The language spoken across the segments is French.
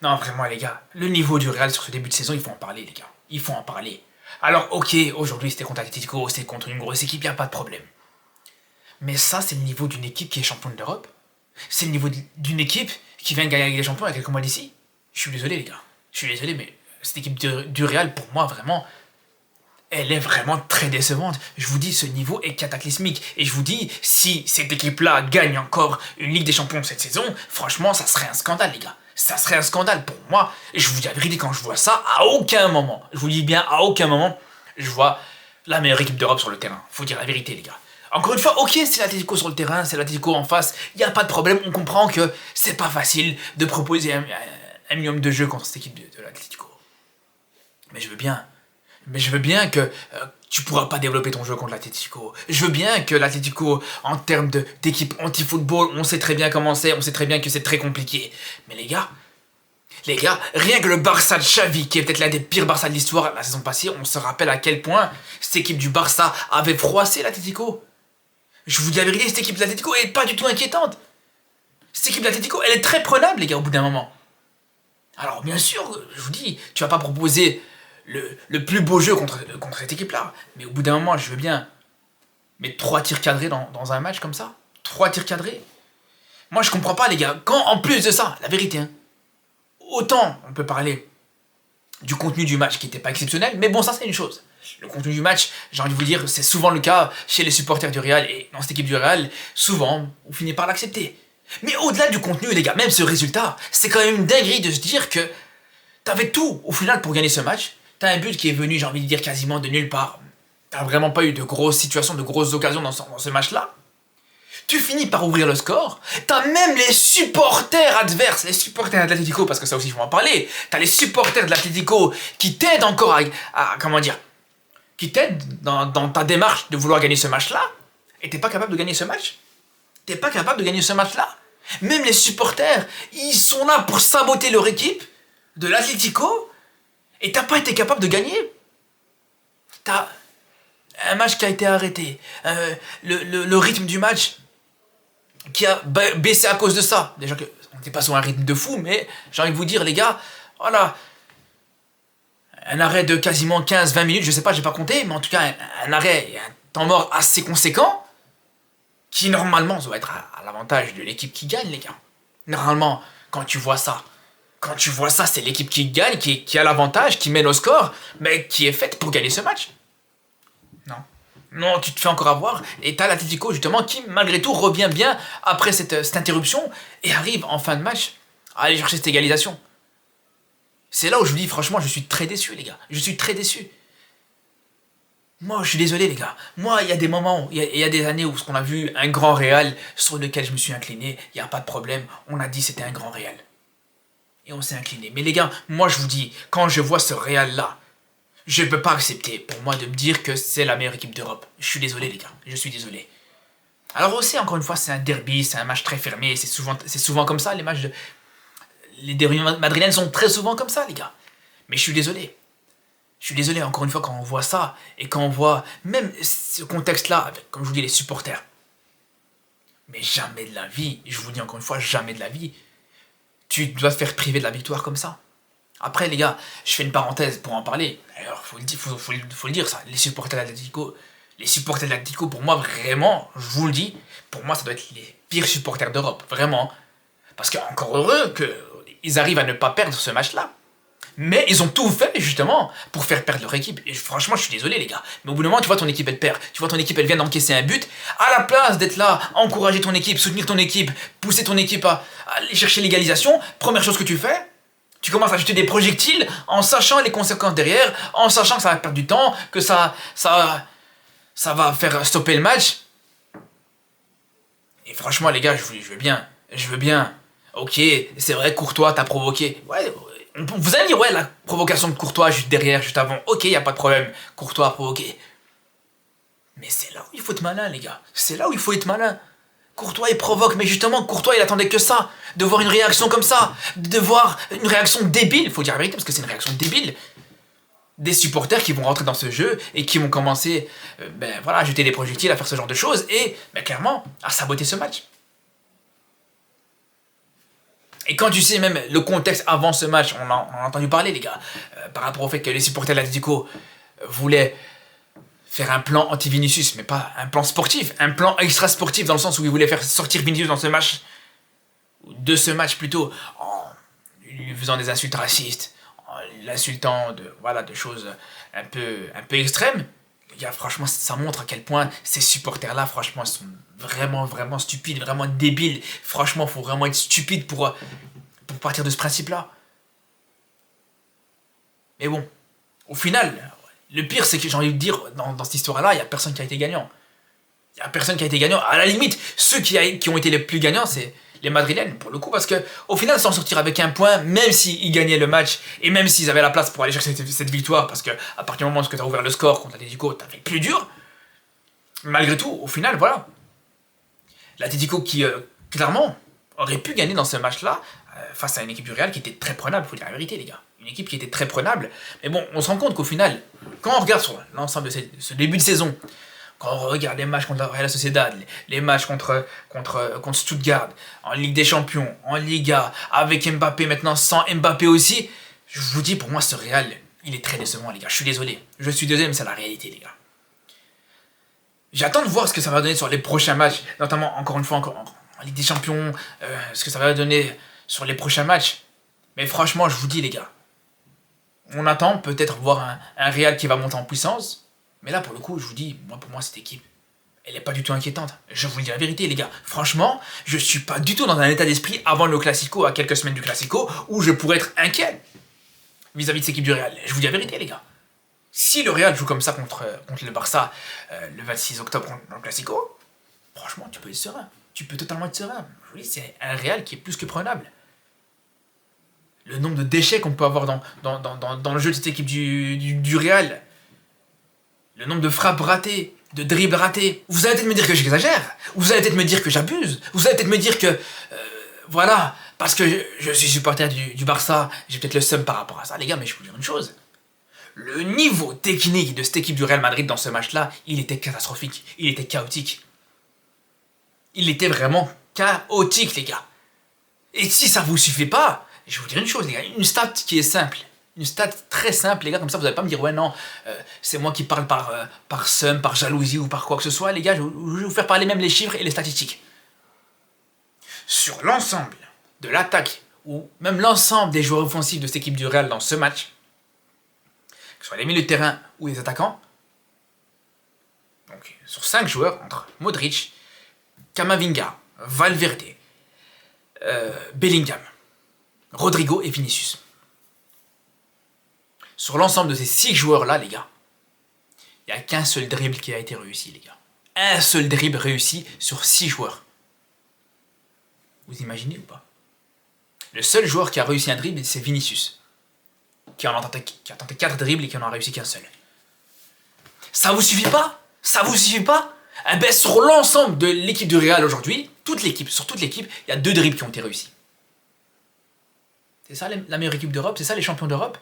Non, vraiment, les gars, le niveau du Real sur ce début de saison, il faut en parler, les gars. Il faut en parler. Alors, ok, aujourd'hui c'était contre Atletico, c'était contre une grosse équipe, y a pas de problème. Mais ça, c'est le niveau d'une équipe qui est championne d'Europe. C'est le niveau d'une équipe qui vient de gagner la Ligue des Champions il y a quelques mois d'ici. Je suis désolé, les gars. Je suis désolé, mais cette équipe du Real, pour moi, vraiment, elle est vraiment très décevante. Je vous dis, ce niveau est cataclysmique. Et je vous dis, si cette équipe-là gagne encore une Ligue des Champions cette saison, franchement, ça serait un scandale, les gars. Ça serait un scandale pour moi. Et je vous dis la vérité, quand je vois ça, à aucun moment, je vous dis bien, à aucun moment, je vois la meilleure équipe d'Europe sur le terrain. Faut dire la vérité, les gars. Encore une fois, ok, c'est l'Atlético sur le terrain, c'est l'Atlético en face, il n'y a pas de problème, on comprend que c'est pas facile de proposer un minimum de jeu contre cette équipe de l'Atlético. Mais je veux bien. Mais je veux bien que tu pourras pas développer ton jeu contre l'Atlético. Je veux bien que l'Atlético, en termes d'équipe anti-football, on sait très bien comment c'est, on sait très bien que c'est très compliqué. Mais les gars, rien que le Barça de Xavi, qui est peut-être l'un des pires Barça de l'histoire la saison passée, on se rappelle à quel point cette équipe du Barça avait froissé l'Atlético. Je vous dis la vérité, cette équipe de l'Atlético est pas du tout inquiétante. Cette équipe de l'Atlético, elle est très prenable, les gars, au bout d'un moment. Alors, bien sûr, je vous dis, tu vas pas proposer le plus beau jeu contre cette équipe-là. Mais au bout d'un moment, je veux bien. Mais 3 tirs cadrés dans un match comme ça, 3 tirs cadrés. Moi, je comprends pas, les gars. Quand, en plus de ça, la vérité, hein, autant on peut parler du contenu du match qui n'était pas exceptionnel, mais bon, ça, c'est une chose. Le contenu du match, j'ai envie de vous dire, c'est souvent le cas chez les supporters du Real, et dans cette équipe du Real, souvent, on finit par l'accepter. Mais au-delà du contenu, les gars, même ce résultat, c'est quand même une dinguerie de se dire que t'avais tout, au final, pour gagner ce match. T'as un but qui est venu, j'ai envie de dire, quasiment de nulle part. T'as vraiment pas eu de grosses situations, de grosses occasions dans ce match-là. Tu finis par ouvrir le score. T'as même les supporters adverses, les supporters de l'Atlético, parce que ça aussi, il faut en parler. T'as les supporters de l'Atlético qui t'aident encore comment dire, qui t'aident dans ta démarche de vouloir gagner ce match-là. Et t'es pas capable de gagner ce match. T'es pas capable de gagner ce match-là. Même les supporters, ils sont là pour saboter leur équipe de l'Atlético. Et t'as pas été capable de gagner. T'as un match qui a été arrêté. Le rythme du match qui a baissé à cause de ça. Déjà qu'on n'était pas sur un rythme de fou, mais j'ai envie de vous dire, les gars, voilà. Un arrêt de quasiment 15-20 minutes, je sais pas, j'ai pas compté, mais en tout cas, un arrêt et un temps mort assez conséquent, qui normalement doit être à l'avantage de l'équipe qui gagne, les gars. Normalement, quand tu vois ça, c'est l'équipe qui gagne, qui a l'avantage, qui mène au score, mais qui est faite pour gagner ce match. Non. Non, tu te fais encore avoir, et t'as l'Atlético justement qui, malgré tout, revient bien après cette interruption, et arrive en fin de match à aller chercher cette égalisation. C'est là où je vous dis, franchement, je suis très déçu, les gars. Je suis très déçu. Moi, je suis désolé, les gars. Moi, il y a des moments, il y a des années où on a vu un grand Real sur lequel je me suis incliné, il n'y a pas de problème, on a dit c'était un grand Real. Et on s'est incliné. Mais les gars, moi je vous dis, quand je vois ce Real-là, je ne peux pas accepter pour moi de me dire que c'est la meilleure équipe d'Europe. Je suis désolé, les gars. Je suis désolé. Alors aussi, encore une fois, c'est un derby, c'est un match très fermé, c'est souvent comme ça, les matchs de... Les derbys madrilènes sont très souvent comme ça, les gars. Mais je suis désolé. Je suis désolé, encore une fois, quand on voit ça, et quand on voit même ce contexte-là, avec, comme je vous dis, les supporters. Mais jamais de la vie, je vous dis encore une fois, jamais de la vie, tu dois te faire priver de la victoire comme ça. Après, les gars, je fais une parenthèse pour en parler. D'ailleurs, faut le dire, ça. Les supporters de l'Atlético, pour moi, vraiment, je vous le dis, pour moi, ça doit être les pires supporters d'Europe. Vraiment. Parce qu'encore heureux qu'ils arrivent à ne pas perdre ce match-là. Mais ils ont tout fait, justement, pour faire perdre leur équipe. Et franchement, je suis désolé, les gars. Mais au bout d'un moment, tu vois ton équipe, elle perd. Tu vois ton équipe, elle vient d'encaisser un but. À la place d'être là, encourager ton équipe, soutenir ton équipe, pousser ton équipe à aller chercher l'égalisation, première chose que tu fais, tu commences à jeter des projectiles en sachant les conséquences derrière, en sachant que ça va perdre du temps, que ça va faire stopper le match. Et franchement, les gars, je veux bien. Ok, c'est vrai, Courtois t'a provoqué. Ouais, vous allez dire, ouais, la provocation de Courtois juste derrière, juste avant. Ok, y a pas de problème, Courtois a provoqué. Mais c'est là où il faut être malin, les gars. C'est là où il faut être malin. Courtois, il provoque, mais justement, Courtois, il attendait que ça. De voir une réaction comme ça. De voir une réaction débile, faut dire la vérité, parce que c'est une réaction débile. Des supporters qui vont rentrer dans ce jeu et qui vont commencer à jeter des projectiles, à faire ce genre de choses et clairement à saboter ce match. Et quand tu sais même le contexte avant ce match, on a entendu parler les gars, par rapport au fait que les supporters de l'Atlético voulaient faire un plan anti-Vinicius, mais pas un plan sportif, un plan extra-sportif dans le sens où ils voulaient faire sortir Vinicius dans ce match, ou de ce match plutôt, en lui faisant des insultes racistes, en l'insultant de choses un peu extrêmes. Les gars, franchement, ça montre à quel point ces supporters-là, franchement, sont vraiment stupides, vraiment débiles. Franchement, il faut vraiment être stupide pour partir de ce principe-là. Mais bon, au final, le pire, c'est que j'ai envie de dire, dans cette histoire-là, il n'y a personne qui a été gagnant. Il n'y a personne qui a été gagnant. À la limite, ceux qui ont été les plus gagnants, c'est les Madrilènes, pour le coup, parce que au final, s'en sortir avec un point, même s'ils gagnaient le match, et même s'ils avaient la place pour aller chercher cette victoire, parce que à partir du moment où tu as ouvert le score contre l'Atlético, tu as fait plus dur, malgré tout, au final, voilà. L'Atlético qui, clairement, aurait pu gagner dans ce match-là, face à une équipe du Real qui était très prenable, il faut dire la vérité, les gars. Une équipe qui était très prenable. Mais bon, on se rend compte qu'au final, quand on regarde sur l'ensemble de ce début de saison, quand on regarde les matchs contre la Real Sociedad, les matchs contre Stuttgart, en Ligue des Champions, en Liga, avec Mbappé maintenant, sans Mbappé aussi, je vous dis, pour moi, ce Real, il est très décevant, les gars. Je suis désolé. Je suis désolé, mais c'est la réalité, les gars. J'attends de voir ce que ça va donner sur les prochains matchs, notamment, encore une fois, en Ligue des Champions, ce que ça va donner sur les prochains matchs. Mais franchement, je vous dis, les gars, on attend peut-être voir un Real qui va monter en puissance. Mais là, pour le coup, je vous dis, pour moi, cette équipe, elle n'est pas du tout inquiétante. Je vous dis la vérité, les gars. Franchement, je suis pas du tout dans un état d'esprit avant le Classico, à quelques semaines du Classico, où je pourrais être inquiet vis-à-vis de cette équipe du Real. Je vous dis la vérité, les gars. Si le Real joue comme ça contre le Barça le 26 octobre dans le Classico, franchement, tu peux être serein. Tu peux totalement être serein. Je vous dis, c'est un Real qui est plus que prenable. Le nombre de déchets qu'on peut avoir dans le jeu de cette équipe du Real, le nombre de frappes ratées, de dribbles ratés. Vous allez peut-être me dire que j'exagère, vous allez peut-être me dire que j'abuse, vous allez peut-être me dire que, voilà, parce que je suis supporter du Barça, j'ai peut-être le seum par rapport à ça, les gars, mais je vais vous dire une chose. Le niveau technique de cette équipe du Real Madrid dans ce match-là, il était catastrophique, il était chaotique. Il était vraiment chaotique, les gars. Et si ça vous suffit pas, je vais vous dire une chose, les gars, une stat qui est simple. Une stat très simple, les gars, comme ça vous n'allez pas me dire, ouais, non, c'est moi qui parle par seum, par jalousie ou par quoi que ce soit, les gars, je vais vous faire parler même les chiffres et les statistiques. Sur l'ensemble de l'attaque, ou même l'ensemble des joueurs offensifs de cette équipe du Real dans ce match, que ce soit les milieux de terrain ou les attaquants, donc sur 5 joueurs, entre Modric, Camavinga, Valverde, Bellingham, Rodrigo et Vinicius. Sur l'ensemble de ces 6 joueurs-là, les gars, il n'y a qu'un seul dribble qui a été réussi, les gars. Un seul dribble réussi sur 6 joueurs. Vous imaginez ou pas? Le seul joueur qui a réussi un dribble, c'est Vinicius. Qui a tenté 4 dribbles et qui n'en a réussi qu'un seul. Ça vous suffit pas? Ça vous suffit pas? Eh ben, sur l'ensemble de l'équipe du Real aujourd'hui, sur toute l'équipe, il y a 2 dribbles qui ont été réussis. C'est ça la meilleure équipe d'Europe? C'est ça les champions d'Europe?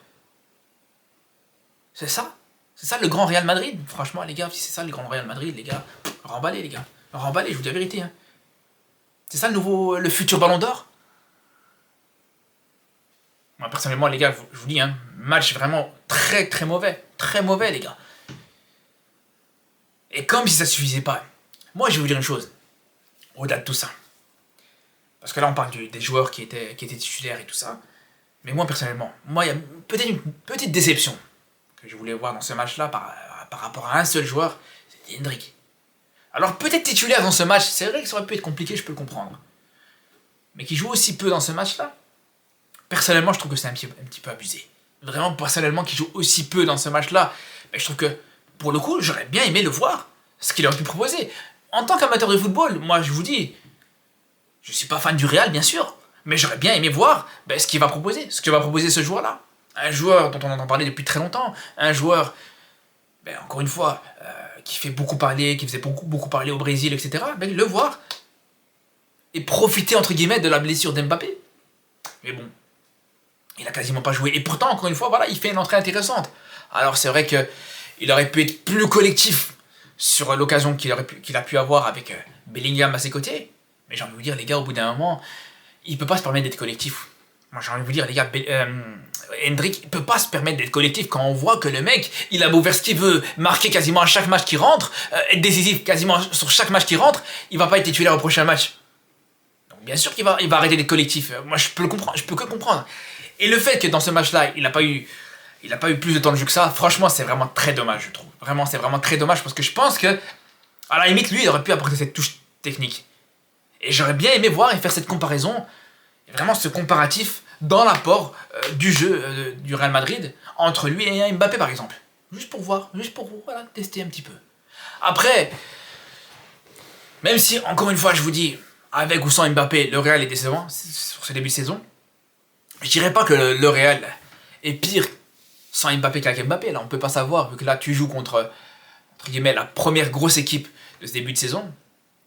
C'est ça? C'est ça le grand Real Madrid? Franchement, les gars, si c'est ça le grand Real Madrid, les gars, remballez, les gars. Remballez, je vous dis la vérité. Hein. C'est ça le futur Ballon d'Or? Moi, personnellement, les gars, je vous dis, hein, match vraiment très très mauvais. Très mauvais, les gars. Et comme si ça suffisait pas, moi, je vais vous dire une chose. Au-delà de tout ça. Parce que là, on parle des joueurs qui étaient titulaires et tout ça. Mais moi, personnellement, il y a peut-être une petite déception que je voulais voir dans ce match-là par rapport à un seul joueur, c'est Hendrick. Alors peut-être titulaire dans ce match, c'est vrai que ça aurait pu être compliqué, je peux le comprendre. Mais qui joue aussi peu dans ce match-là, personnellement je trouve que c'est un petit peu abusé. Vraiment personnellement qui joue aussi peu dans ce match-là, mais je trouve que pour le coup j'aurais bien aimé le voir, ce qu'il aurait pu proposer. En tant qu'amateur de football, moi je vous dis, je suis pas fan du Real bien sûr, mais j'aurais bien aimé voir ce qu'il va proposer, ce joueur-là. Un joueur dont on entend parler depuis très longtemps, un joueur, encore une fois, qui fait beaucoup parler, qui faisait beaucoup parler au Brésil, etc. Le voir et profiter, entre guillemets, de la blessure d'Mbappé. Mais bon, il a quasiment pas joué. Et pourtant, encore une fois, voilà, il fait une entrée intéressante. Alors c'est vrai qu'il aurait pu être plus collectif sur l'occasion qu'il a pu avoir avec Bellingham à ses côtés. Mais j'ai envie de vous dire, les gars, au bout d'un moment, il peut pas se permettre d'être collectif. Moi j'ai envie de vous dire les gars, Hendrick il peut pas se permettre d'être collectif quand on voit que le mec, il a beau faire ce qu'il veut, marquer quasiment à chaque match qui rentre, être décisif quasiment sur chaque match qui rentre, il va pas être titulaire au prochain match. Donc bien sûr qu'il va arrêter d'être collectif. Moi je peux le comprendre, je peux que comprendre. Et le fait que dans ce match-là, il a pas eu plus de temps de jeu que ça, franchement c'est vraiment très dommage je trouve. Vraiment c'est vraiment très dommage parce que je pense que à la limite lui il aurait pu apporter cette touche technique. Et j'aurais bien aimé voir et faire cette comparaison, vraiment ce comparatif dans l'apport du jeu du Real Madrid entre lui et Mbappé par exemple. Juste pour voir, voilà, tester un petit peu. Après, même si encore une fois je vous dis, avec ou sans Mbappé, le Real est décevant sur ce début de saison, je dirais pas que le Real est pire sans Mbappé qu'avec Mbappé. Là on peut pas savoir vu que là tu joues contre, entre guillemets, la première grosse équipe de ce début de saison.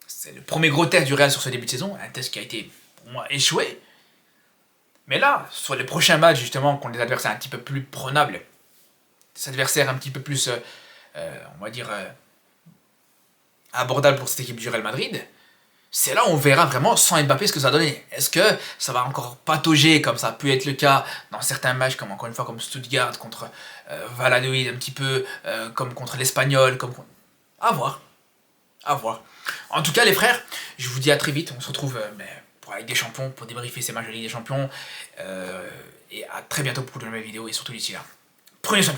C'est le premier gros test du Real sur ce début de saison, un test qui a été pour moi échoué. Mais là, sur les prochains matchs, justement, contre des adversaires un petit peu plus prenables, des adversaires un petit peu plus, on va dire, abordables pour cette équipe du Real Madrid, c'est là où on verra vraiment sans Mbappé ce que ça va donner. Est-ce que ça va encore patauger comme ça a pu être le cas dans certains matchs, comme encore une fois comme Stuttgart contre Valladolid, un petit peu comme contre l'Espagnol, comme... À voir. À voir. En tout cas, les frères, je vous dis à très vite. On se retrouve pour la Ligue des Champions, pour débriefer ces matchs de Ligue des Champions. Et à très bientôt pour de nouvelles vidéos. Et surtout d'ici là, prenez soin de vous.